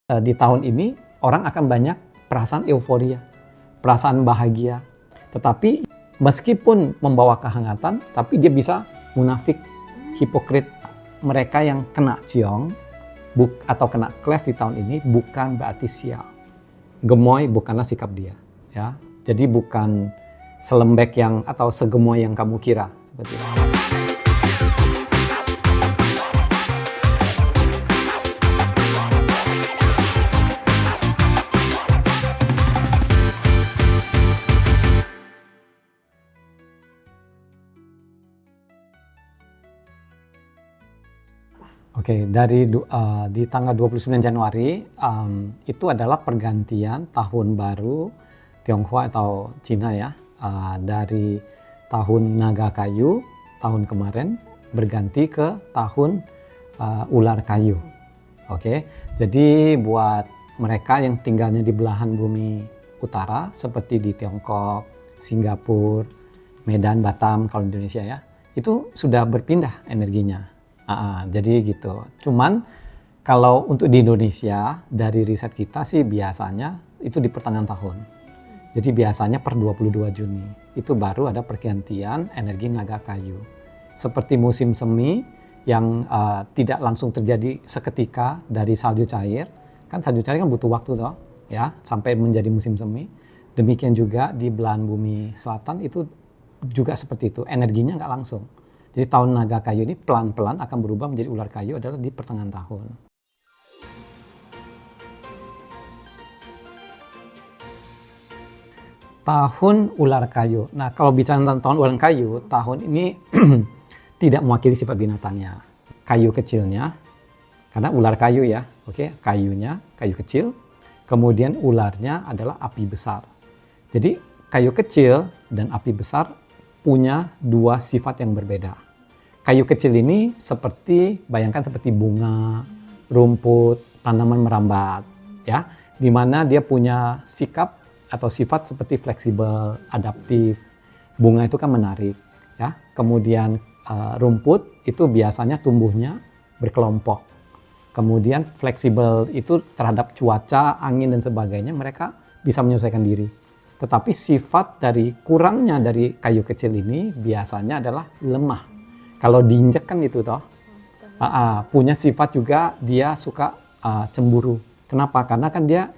Di tahun ini orang akan banyak perasaan euforia, perasaan bahagia. Tetapi meskipun membawa kehangatan, tapi dia bisa munafik, hipokrit. Mereka yang kena ciong atau kena clash di tahun ini bukan berarti sial. Gemoy bukanlah sikap dia, ya. Jadi bukan selembek yang atau segemoy yang kamu kira seperti itu. Oke, di tanggal 29 Januari itu adalah pergantian tahun baru Tionghoa atau Cina ya. Dari tahun naga kayu tahun kemarin berganti ke tahun ular kayu. Oke, jadi buat mereka yang tinggalnya di belahan bumi utara seperti di Tiongkok, Singapura, Medan, Batam kalau di Indonesia ya, itu sudah berpindah energinya. Jadi gitu. Cuman kalau untuk di Indonesia dari riset kita sih biasanya itu di pertengahan tahun. Jadi biasanya per 22 Juni itu baru ada pergantian energi naga kayu. Seperti musim semi yang tidak langsung terjadi seketika dari salju cair. Kan salju cair kan butuh waktu toh, ya, sampai menjadi musim semi. Demikian juga di belahan bumi selatan itu juga seperti itu. Energinya nggak langsung. Jadi tahun naga kayu ini pelan-pelan akan berubah menjadi ular kayu adalah di pertengahan tahun. Tahun ular kayu. Nah, kalau bicara tentang tahun ular kayu, tahun ini tidak mewakili sifat binatangnya. Kayu kecilnya, karena ular kayu ya, oke, kayunya, kayu kecil. Kemudian ularnya adalah api besar. Jadi kayu kecil dan api besar punya dua sifat yang berbeda. Kayu kecil ini bayangkan seperti bunga, rumput, tanaman merambat, ya, di mana dia punya sikap atau sifat seperti fleksibel, adaptif. Bunga itu kan menarik, ya. Kemudian rumput itu biasanya tumbuhnya berkelompok. Kemudian fleksibel itu terhadap cuaca, angin dan sebagainya, mereka bisa menyesuaikan diri. Tetapi sifat dari kurangnya dari kayu kecil ini biasanya adalah lemah. Kalau diinjek kan itu toh. Punya sifat juga dia suka cemburu. Kenapa? Karena kan dia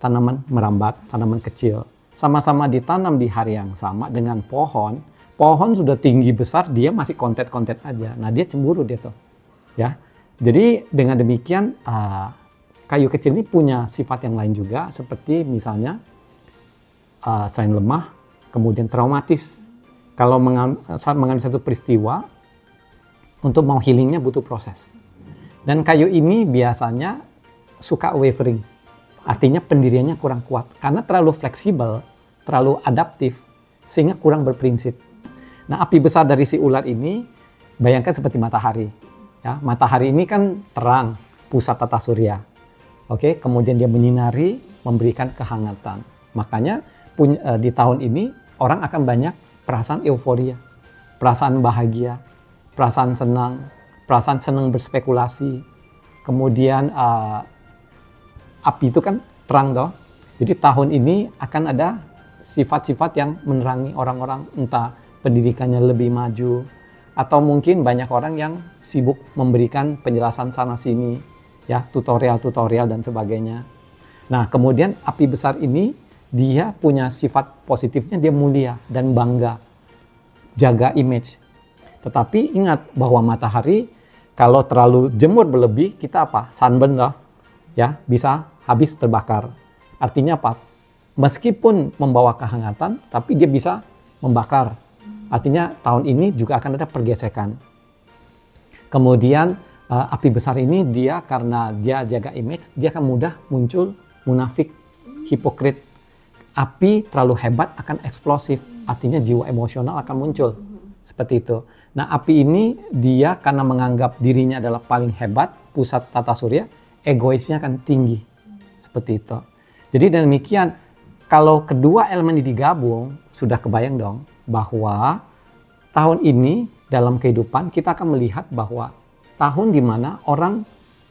tanaman merambat, tanaman kecil. Sama-sama ditanam di hari yang sama dengan pohon. Pohon sudah tinggi besar, dia masih kontet-kontet aja. Nah, dia cemburu dia tuh. Ya. Jadi dengan demikian kayu kecil ini punya sifat yang lain juga seperti misalnya selain lemah, kemudian traumatis. Kalau saat mengalami satu peristiwa, untuk mau healingnya butuh proses. Dan kayu ini biasanya suka wavering. Artinya pendiriannya kurang kuat. Karena terlalu fleksibel, terlalu adaptif, sehingga kurang berprinsip. Nah, api besar dari si ular ini, bayangkan seperti matahari. Ya, matahari ini kan terang, pusat tata surya. Oke, kemudian dia menyinari, memberikan kehangatan. Makanya di tahun ini orang akan banyak perasaan euforia, perasaan bahagia, perasaan senang berspekulasi. Kemudian api itu kan terang toh. Jadi tahun ini akan ada sifat-sifat yang menerangi orang-orang, entah pendidikannya lebih maju atau mungkin banyak orang yang sibuk memberikan penjelasan sana sini, ya, tutorial dan sebagainya. Nah, kemudian api besar ini dia punya sifat positifnya, dia mulia dan bangga, jaga image. Tetapi ingat bahwa matahari kalau terlalu jemur berlebih, kita apa? Sunburn loh, ya, bisa habis terbakar. Artinya apa? Meskipun membawa kehangatan, tapi dia bisa membakar. Artinya tahun ini juga akan ada pergesekan. Kemudian api besar ini dia karena dia jaga image, dia akan mudah muncul munafik, hipokrit. Api terlalu hebat akan eksplosif, artinya jiwa emosional akan muncul. Seperti itu. Nah, api ini dia karena menganggap dirinya adalah paling hebat, pusat tata surya, egoisnya akan tinggi. Seperti itu. Jadi demikian, kalau kedua elemen ini digabung, sudah kebayang dong bahwa tahun ini dalam kehidupan kita akan melihat bahwa tahun di mana orang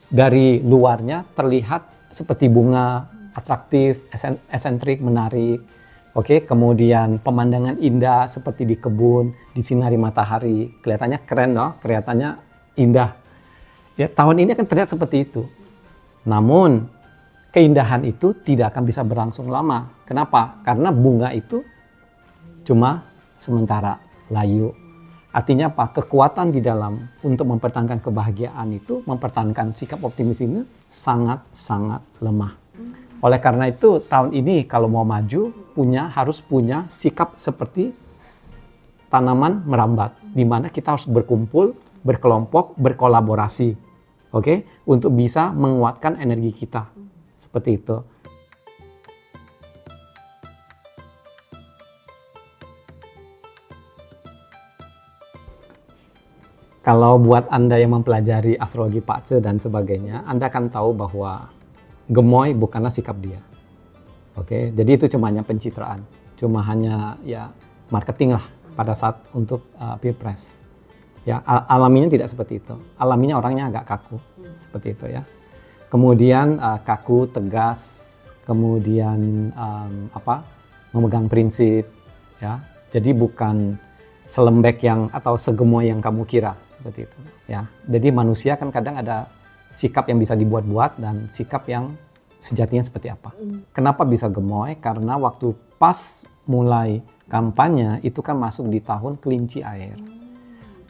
dari luarnya terlihat seperti bunga, atraktif, esentrik, menarik. Oke, kemudian pemandangan indah seperti di kebun, disinari matahari, kelihatannya keren loh, kelihatannya indah. Ya, tahun ini akan terlihat seperti itu. Namun, keindahan itu tidak akan bisa berlangsung lama. Kenapa? Karena bunga itu cuma sementara, layu. Artinya apa? Kekuatan di dalam untuk mempertahankan kebahagiaan itu, mempertahankan sikap optimis ini sangat-sangat lemah. Oleh karena itu, tahun ini kalau mau maju, harus punya sikap seperti tanaman merambat, di mana kita harus berkumpul, berkelompok, berkolaborasi, oke, untuk bisa menguatkan energi kita, seperti itu. Kalau buat Anda yang mempelajari astrologi Pak dan sebagainya, Anda akan tahu bahwa gemoy bukanlah sikap dia. Oke, jadi itu cuma hanya pencitraan, cuma hanya ya marketing lah pada saat untuk pilpres. Ya, alaminya tidak seperti itu. Alaminya orangnya agak kaku, seperti itu ya. Kemudian kaku, tegas, kemudian memegang prinsip, ya. Jadi bukan selembek atau segemoy yang kamu kira, seperti itu. Ya, jadi manusia kan kadang ada sikap yang bisa dibuat-buat dan sikap yang sejatinya seperti apa. Kenapa bisa gemoy? Karena waktu pas mulai kampanye itu kan masuk di tahun kelinci air.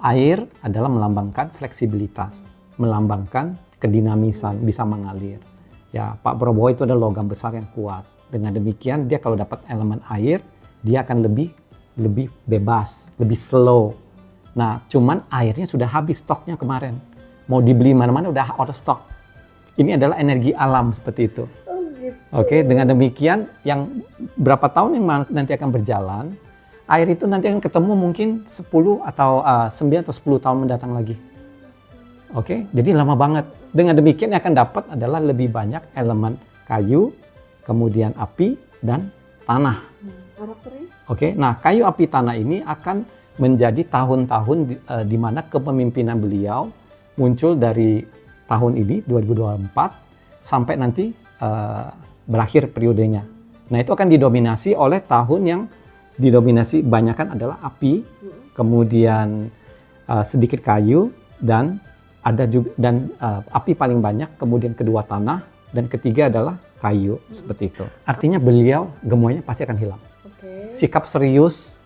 Air adalah melambangkan fleksibilitas, melambangkan kedinamisan, bisa mengalir. Ya, Pak Prabowo itu adalah logam besar yang kuat. Dengan demikian dia kalau dapat elemen air, dia akan lebih bebas, lebih slow. Nah, cuman airnya sudah habis stoknya kemarin. Mau dibeli mana-mana udah out of stock. Ini adalah energi alam seperti itu. Oke, dengan demikian yang berapa tahun yang nanti akan berjalan, air itu nanti akan ketemu mungkin 10 atau 9 atau 10 tahun mendatang lagi. Oke, jadi lama banget. Dengan demikian yang akan dapat adalah lebih banyak elemen kayu, kemudian api dan tanah. Oke, nah kayu, api, tanah ini akan menjadi tahun-tahun di mana kepemimpinan beliau muncul dari tahun ini 2024 sampai nanti berakhir periodenya. Nah, itu akan didominasi oleh tahun yang didominasi banyakan adalah api, kemudian sedikit kayu dan api paling banyak, kemudian kedua tanah dan ketiga adalah kayu, seperti itu. Artinya beliau gemoynya pasti akan hilang. Sikap serius,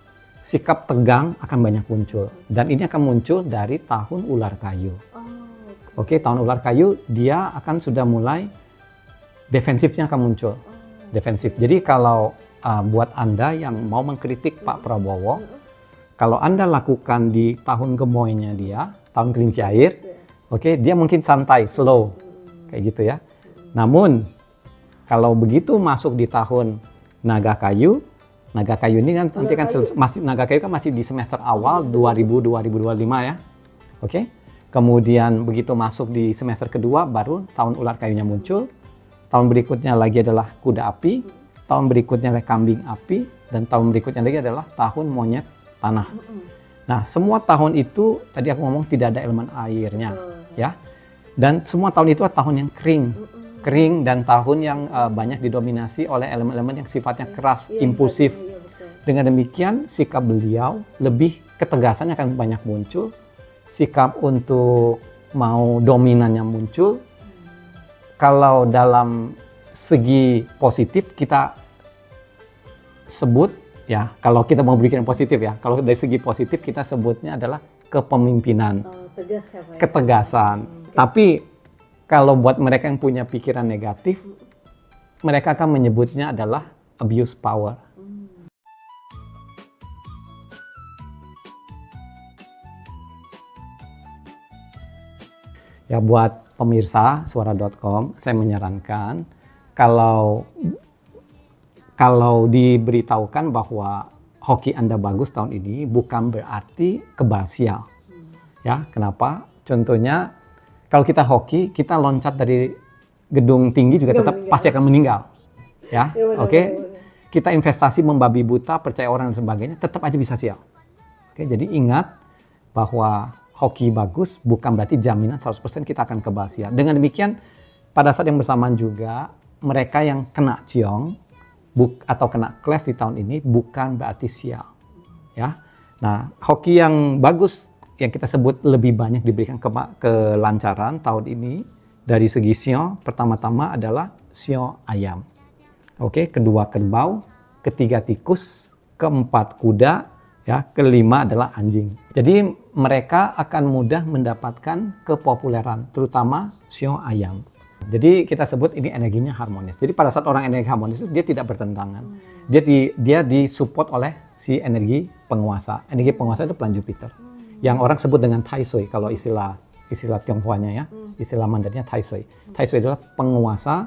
sikap tegang akan banyak muncul dan ini akan muncul dari tahun ular kayu. Oke, tahun ular kayu dia akan sudah mulai defensifnya akan muncul. Defensif. Jadi kalau buat Anda yang mau mengkritik Pak Prabowo, kalau Anda lakukan di tahun gemoynya dia, tahun kelinci air, oke, dia mungkin santai, slow, kayak gitu ya. Namun kalau begitu masuk di tahun naga kayu ini kan nanti kan naga kayu kan masih di semester awal 2025 ya. Oke. Kemudian begitu masuk di semester kedua baru tahun ular kayunya muncul. Tahun berikutnya lagi adalah kuda api, tahun berikutnya adalah kambing api, dan tahun berikutnya lagi adalah tahun monyet tanah. Nah, semua tahun itu tadi aku ngomong tidak ada elemen airnya, ya. Dan semua tahun itu adalah tahun yang kering dan tahun yang banyak didominasi oleh elemen-elemen yang sifatnya keras, impulsif. Dengan demikian sikap beliau lebih ketegasannya akan banyak muncul, sikap untuk mau dominannya muncul. Kalau dalam segi positif kita sebut ya, kalau kita mau berpikir positif ya, kalau dari segi positif kita sebutnya adalah kepemimpinan, ketegasan. Tapi kalau buat mereka yang punya pikiran negatif, mereka akan menyebutnya adalah abuse power. Ya, buat pemirsa suara.com, saya menyarankan kalau diberitahukan bahwa hoki Anda bagus tahun ini bukan berarti kebal sial. Ya, kenapa? Contohnya kalau kita hoki, kita loncat dari gedung tinggi juga tetap pasti akan meninggal. Ya, oke. Kita investasi membabi buta, percaya orang dan sebagainya, tetap aja bisa sial. Oke, jadi ingat bahwa hoki bagus bukan berarti jaminan 100% kita akan kebal sial. Dengan demikian, pada saat yang bersamaan juga mereka yang kena ciong atau kena clash di tahun ini bukan berarti sial. Ya. Nah, hoki yang bagus yang kita sebut lebih banyak diberikan kelancaran tahun ini dari segi sio, pertama-tama adalah sio ayam. Oke, kedua kerbau, ketiga tikus, keempat kuda, ya, kelima adalah anjing. Jadi mereka akan mudah mendapatkan kepopuleran, terutama sio ayam. Jadi kita sebut ini energinya harmonis. Jadi pada saat orang energi harmonis itu dia tidak bertentangan. Dia disupport oleh si energi penguasa. Energi penguasa itu planet Jupiter. Yang orang sebut dengan Tai Sui kalau istilah Tionghoanya ya. Istilah Mandarinnya Tai Sui. Tai Sui adalah penguasa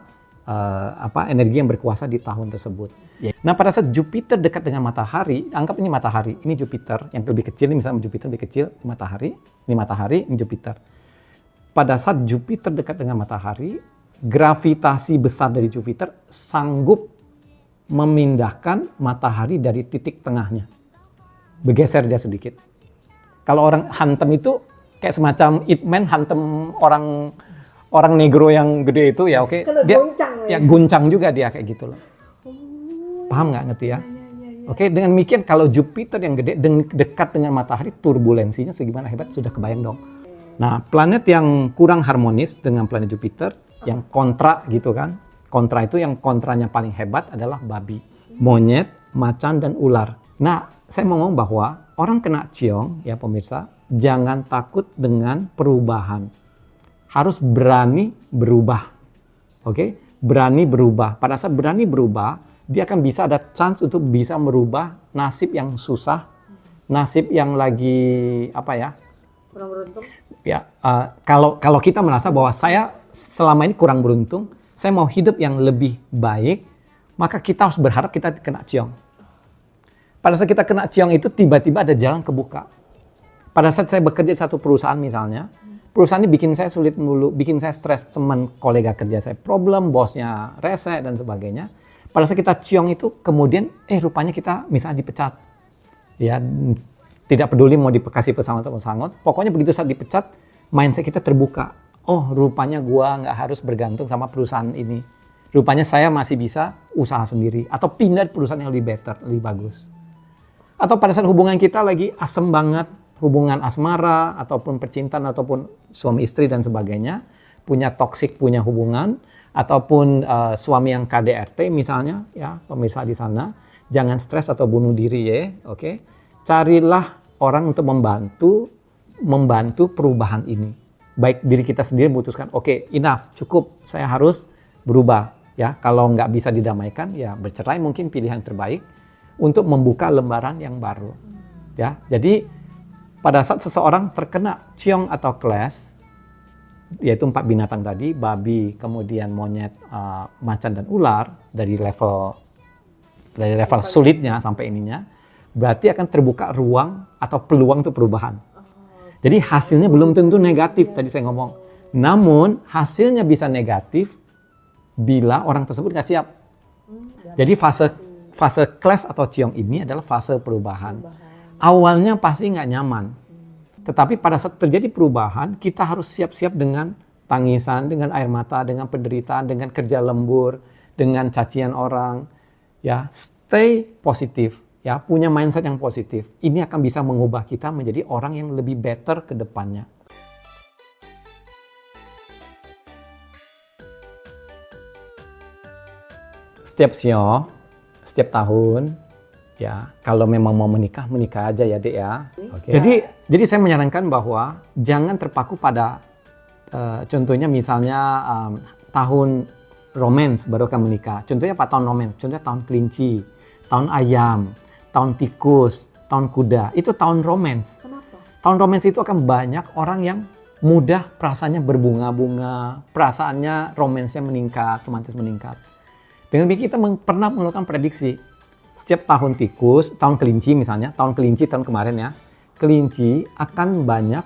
energi yang berkuasa di tahun tersebut. Nah, pada saat Jupiter dekat dengan matahari, anggap ini matahari, ini Jupiter yang lebih kecil, ini misalnya Jupiter lebih kecil, matahari, ini Jupiter. Pada saat Jupiter dekat dengan matahari, gravitasi besar dari Jupiter sanggup memindahkan matahari dari titik tengahnya. Bergeser dia sedikit. Kalau orang hantem itu kayak semacam Ip Man hantem orang negro yang gede itu ya, oke. Dia goncang, ya goncang juga dia kayak gitu loh. Paham nggak, ngerti ya? Oke, dengan demikian kalau Jupiter yang gede dekat dengan matahari, turbulensinya segimana hebat, sudah kebayang dong. Nah, planet yang kurang harmonis dengan planet Jupiter, yang kontra gitu kan. Kontra itu yang kontranya paling hebat adalah babi, monyet, macan, dan ular. Nah, saya mau ngomong bahwa orang kena ciong, ya pemirsa, jangan takut dengan perubahan. Harus berani berubah. Oke? Berani berubah. Pada saat berani berubah, dia akan bisa ada chance untuk bisa merubah nasib yang susah, nasib yang lagi kurang beruntung. Ya, kalau kita merasa bahwa saya selama ini kurang beruntung, saya mau hidup yang lebih baik, maka kita harus berharap kita kena ciong. Pada saat kita kena ciong itu tiba-tiba ada jalan kebuka. Pada saat saya bekerja di satu perusahaan misalnya, perusahaan ini bikin saya sulit dulu, bikin saya stres, teman kolega kerja saya problem, bosnya rese dan sebagainya. Pada saat kita ciong itu kemudian rupanya kita misalnya dipecat. Ya, tidak peduli mau dikasih pesangon atau pesangon, pokoknya begitu saat dipecat, mindset kita terbuka. Oh, rupanya gua nggak harus bergantung sama perusahaan ini. Rupanya saya masih bisa usaha sendiri atau pindah di perusahaan yang lebih better, lebih bagus. Atau pada saat hubungan kita lagi asem banget, hubungan asmara ataupun percintaan ataupun suami istri dan sebagainya, punya toksik, punya hubungan, ataupun suami yang KDRT misalnya, ya pemirsa di sana, jangan stres atau bunuh diri ya, oke? Carilah orang untuk membantu perubahan ini. Baik diri kita sendiri memutuskan, oke, enough, cukup, saya harus berubah. Ya, kalau nggak bisa didamaikan, ya bercerai mungkin pilihan terbaik untuk membuka lembaran yang baru. Ya, jadi pada saat seseorang terkena ciong atau clash, yaitu 4 binatang tadi, babi, kemudian monyet, macan dan ular, dari level sulitnya sampai ininya, berarti akan terbuka ruang atau peluang untuk perubahan. Jadi hasilnya belum tentu negatif, tadi saya ngomong. Namun hasilnya bisa negatif bila orang tersebut nggak siap. Jadi fase clash atau ciong ini adalah fase perubahan. Awalnya pasti nggak nyaman. Tetapi pada saat terjadi perubahan, kita harus siap-siap dengan tangisan, dengan air mata, dengan penderitaan, dengan kerja lembur, dengan cacian orang. Ya, stay positif. Ya, punya mindset yang positif. Ini akan bisa mengubah kita menjadi orang yang lebih better ke depannya. Setiap sio, setiap tahun, ya kalau memang mau menikah aja ya Dek ya. Okay. Jadi saya menyarankan bahwa jangan terpaku pada contohnya misalnya tahun romance baru akan menikah. Contohnya apa tahun romance? Contohnya tahun kelinci, tahun ayam, tahun tikus, tahun kuda. Itu tahun romance. Kenapa? Tahun romance itu akan banyak orang yang mudah perasaannya berbunga-bunga, perasaannya romansnya meningkat, romantis meningkat. Dengan begitu kita pernah melakukan prediksi. Setiap tahun tikus, tahun kelinci misalnya, tahun kelinci tahun kemarin ya, kelinci akan banyak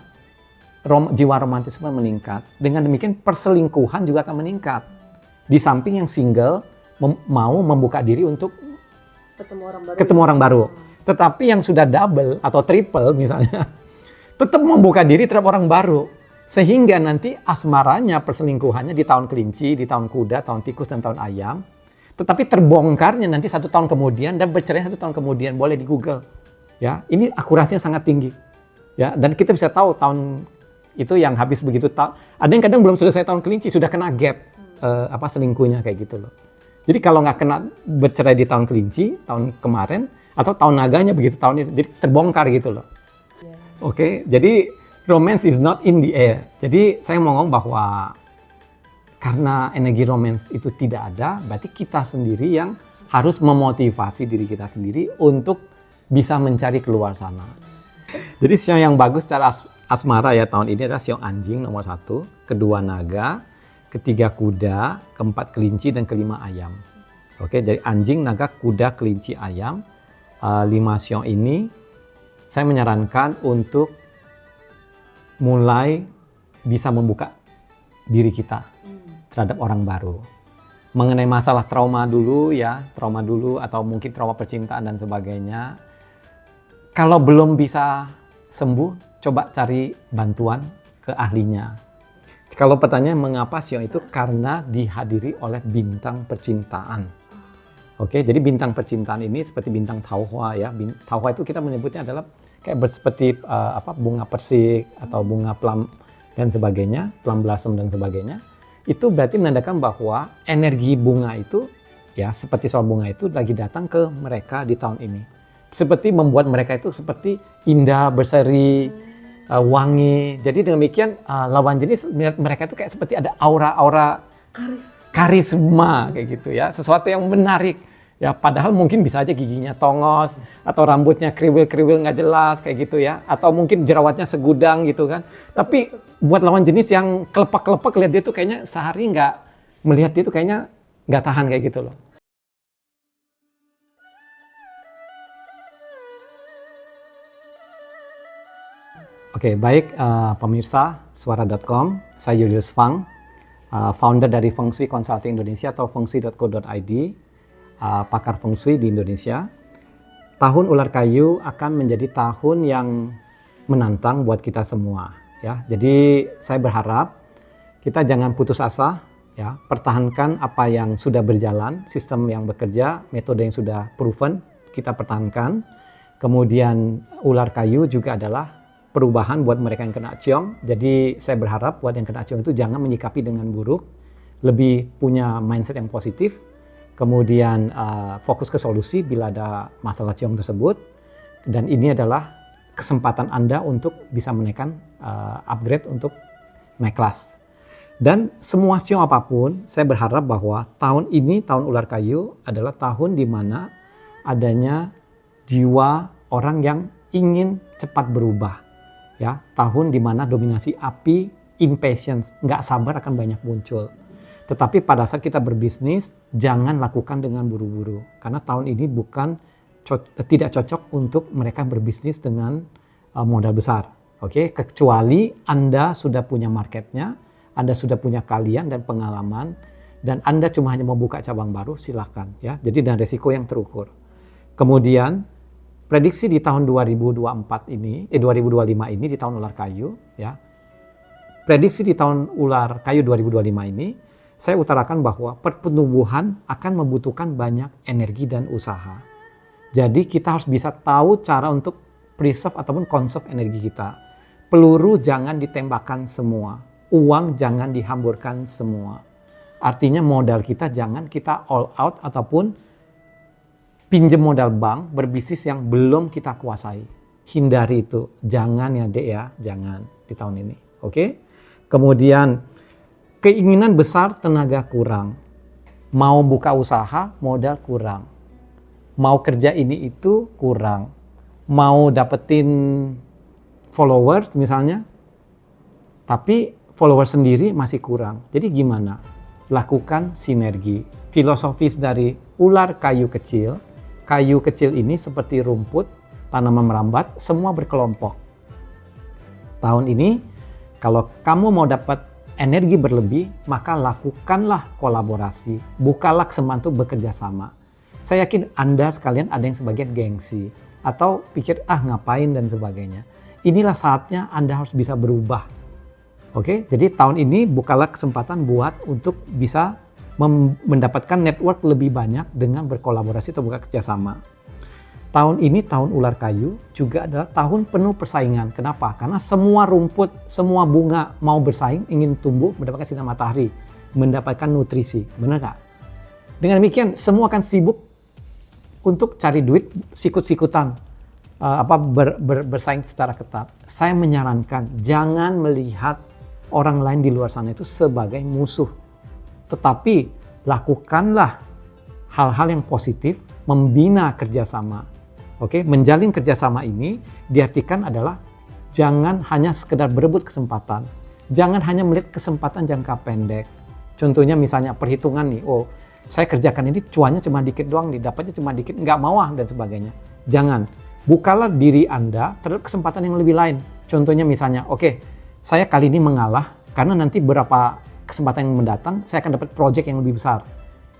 jiwa romantisme meningkat. Dengan demikian perselingkuhan juga akan meningkat. Di samping yang single mau membuka diri untuk ketemu orang baru. Tetapi yang sudah double atau triple misalnya, tetap membuka diri terhadap orang baru. Sehingga nanti asmaranya, perselingkuhannya di tahun kelinci, di tahun kuda, tahun tikus, dan tahun ayam. Tetapi terbongkarnya nanti 1 tahun kemudian dan bercerai 1 tahun kemudian. Boleh di Google. Ya, ini akurasinya sangat tinggi. Ya, dan kita bisa tahu tahun itu yang habis begitu tahun. Ada yang kadang belum selesai tahun kelinci sudah kena gap selingkuhnya kayak gitu loh. Jadi kalau nggak kena bercerai di tahun kelinci tahun kemarin atau tahun naganya begitu tahun itu, jadi terbongkar gitu loh. Oke, jadi romance is not in the air. Jadi saya mau ngomong bahwa karena energi romance itu tidak ada, berarti kita sendiri yang harus memotivasi diri kita sendiri untuk bisa mencari keluar sana. Jadi siang yang bagus secara asmara ya tahun ini adalah siang anjing nomor 1, kedua naga, ketiga kuda, keempat kelinci, dan kelima ayam. Oke, jadi anjing, naga, kuda, kelinci, ayam. 5 siang ini saya menyarankan untuk mulai bisa membuka diri kita terhadap orang baru. Mengenai masalah trauma dulu atau mungkin trauma percintaan dan sebagainya. Kalau belum bisa sembuh, coba cari bantuan ke ahlinya. Kalau pertanyaan mengapa Xiong itu, karena dihadiri oleh bintang percintaan. Oke, jadi bintang percintaan ini seperti bintang Tauhua ya. Tauhua itu kita menyebutnya adalah kayak seperti bunga persik atau bunga plum dan sebagainya, plum blossom dan sebagainya. Itu berarti menandakan bahwa energi bunga itu ya seperti soal bunga itu lagi datang ke mereka di tahun ini. Seperti membuat mereka itu seperti indah, berseri, wangi. Jadi demikian lawan jenis mereka itu kayak seperti ada aura-aura karisma kayak gitu ya. Sesuatu yang menarik. Ya padahal mungkin bisa aja giginya tongos atau rambutnya kriwil-kriwil nggak jelas kayak gitu ya. Atau mungkin jerawatnya segudang gitu kan. Tapi buat lawan jenis yang kelepak-kelepak lihat dia tuh kayaknya sehari nggak melihat dia tuh kayaknya nggak tahan kayak gitu loh. Oke, baik pemirsa suara.com, saya Julius Fang, founder dari Feng Shui Consulting Indonesia atau fengshui.co.id, pakar Feng Shui di Indonesia. Tahun ular kayu akan menjadi tahun yang menantang buat kita semua. Ya, jadi saya berharap kita jangan putus asa, ya, pertahankan apa yang sudah berjalan, sistem yang bekerja, metode yang sudah proven, kita pertahankan. Kemudian ular kayu juga adalah perubahan buat mereka yang kena ciong. Jadi saya berharap buat yang kena ciong itu jangan menyikapi dengan buruk, lebih punya mindset yang positif, kemudian fokus ke solusi bila ada masalah ciong tersebut. Dan ini adalah kesempatan Anda untuk bisa menaikkan upgrade untuk naik kelas. Dan semua ciong apapun, saya berharap bahwa tahun ini, tahun ular kayu adalah tahun di mana adanya jiwa orang yang ingin cepat berubah. Ya, tahun di mana dominasi api, impatience, nggak sabar akan banyak muncul. Tetapi pada saat kita berbisnis, jangan lakukan dengan buru-buru. Karena tahun ini tidak cocok untuk mereka berbisnis dengan modal besar. Oke, kecuali Anda sudah punya marketnya, Anda sudah punya keahlian dan pengalaman, dan Anda cuma hanya mau buka cabang baru, silahkan. Ya. Jadi dengan resiko yang terukur. Kemudian, prediksi di tahun 2025 ini di tahun ular kayu ya. Prediksi di tahun ular kayu 2025 ini saya utarakan bahwa pertumbuhan akan membutuhkan banyak energi dan usaha. Jadi kita harus bisa tahu cara untuk preserve ataupun conserve energi kita. Peluru jangan ditembakkan semua, uang jangan dihamburkan semua. Artinya modal kita jangan kita all out ataupun pinjam modal bank berbisnis yang belum kita kuasai. Hindari itu. Jangan ya dek ya, jangan di tahun ini. Oke? Kemudian keinginan besar, tenaga kurang. Mau buka usaha, modal kurang. Mau kerja ini itu kurang. Mau dapetin followers misalnya, tapi followers sendiri masih kurang. Jadi gimana? Lakukan sinergi. Filosofis dari ular kayu kecil. Kayu kecil ini seperti rumput, tanaman merambat, semua berkelompok. Tahun ini, kalau kamu mau dapat energi berlebih, maka lakukanlah kolaborasi. Bukalah kesempatan untuk bekerja sama. Saya yakin Anda sekalian ada yang sebagian gengsi, atau pikir, ngapain dan sebagainya. Inilah saatnya Anda harus bisa berubah. Oke, jadi tahun ini bukalah kesempatan buat untuk bisa mendapatkan network lebih banyak dengan berkolaborasi atau buka kerjasama. Tahun ini tahun ular kayu juga adalah tahun penuh persaingan. Kenapa? Karena semua rumput, semua bunga mau bersaing, ingin tumbuh, mendapatkan sinar matahari, mendapatkan nutrisi. Benar nggak? Dengan demikian, semua akan sibuk untuk cari duit, sikut-sikutan, bersaing secara ketat. Saya menyarankan jangan melihat orang lain di luar sana itu sebagai musuh, tetapi lakukanlah hal-hal yang positif, membina kerjasama. Oke, menjalin kerjasama ini diartikan adalah jangan hanya sekedar berebut kesempatan, jangan hanya melihat kesempatan jangka pendek. Contohnya misalnya perhitungan nih, oh saya kerjakan ini cuannya cuma dikit doang, dapatnya cuma dikit, nggak mau dan sebagainya. Jangan, bukalah diri Anda terhadap kesempatan yang lebih lain. Contohnya misalnya, oke, saya kali ini mengalah karena nanti beberapa kesempatan yang mendatang saya akan dapat project yang lebih besar,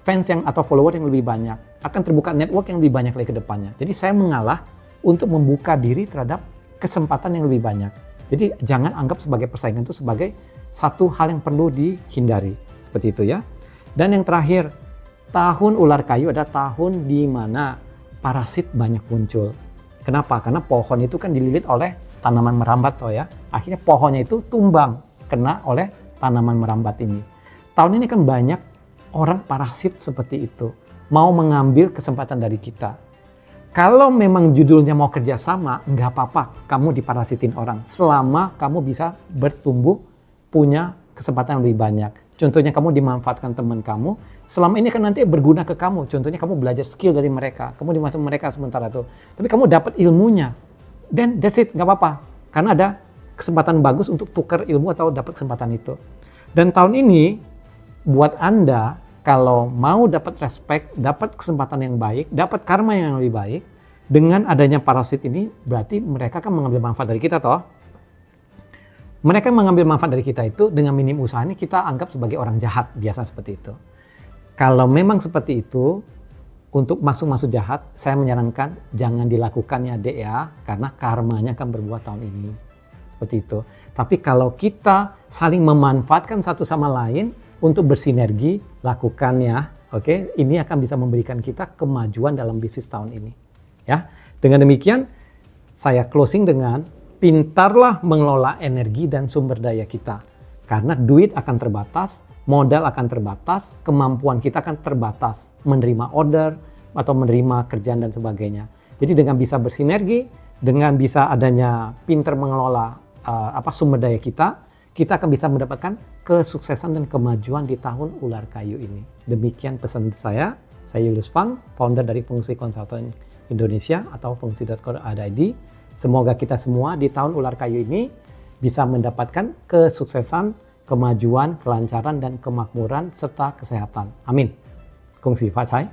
fans yang atau follower yang lebih banyak, akan terbuka network yang lebih banyak lagi ke depannya. Jadi saya mengalah untuk membuka diri terhadap kesempatan yang lebih banyak. Jadi jangan anggap sebagai persaingan itu sebagai satu hal yang perlu dihindari. Seperti itu ya. Dan yang terakhir, tahun ular kayu adalah tahun di mana parasit banyak muncul. Kenapa? Karena pohon itu kan dililit oleh tanaman merambat toh ya. Akhirnya pohonnya itu tumbang kena oleh tanaman merambat ini. Tahun ini kan banyak orang parasit seperti itu, mau mengambil kesempatan dari kita. Kalau memang judulnya mau kerjasama, nggak apa-apa kamu diparasitin orang, selama kamu bisa bertumbuh, punya kesempatan yang lebih banyak. Contohnya kamu dimanfaatkan teman kamu, selama ini kan nanti berguna ke kamu. Contohnya kamu belajar skill dari mereka, kamu dimanfaatkan mereka sementara itu. Tapi kamu dapat ilmunya, then that's it, nggak apa-apa. Karena ada kesempatan bagus untuk tukar ilmu atau dapat kesempatan itu. Dan tahun ini, buat Anda, kalau mau dapat respect, dapat kesempatan yang baik, dapat karma yang lebih baik, dengan adanya parasit ini, berarti mereka kan mengambil manfaat dari kita toh. Mereka mengambil manfaat dari kita itu, dengan minim usaha ini kita anggap sebagai orang jahat, biasa seperti itu. Kalau memang seperti itu, untuk masuk-masuk jahat, saya menyarankan jangan dilakukan ya dek ya, karena karmanya akan berbuat tahun ini. Seperti itu. Tapi kalau kita saling memanfaatkan satu sama lain, untuk bersinergi, lakukan ya. Oke, ini akan bisa memberikan kita kemajuan dalam bisnis tahun ini. Ya, dengan demikian saya closing dengan pintarlah mengelola energi dan sumber daya kita. Karena duit akan terbatas, modal akan terbatas, kemampuan kita akan terbatas menerima order atau menerima kerjaan dan sebagainya. Jadi dengan bisa bersinergi, dengan bisa adanya pintar mengelola sumber daya kita akan bisa mendapatkan kesuksesan dan kemajuan di tahun ular kayu ini. Demikian pesan saya Julius Fang, founder dari Fungsi Konsultan Indonesia atau fungsi.co.id. Semoga kita semua di tahun ular kayu ini bisa mendapatkan kesuksesan, kemajuan, kelancaran, dan kemakmuran serta kesehatan. Amin. Kongsi Fa Chai.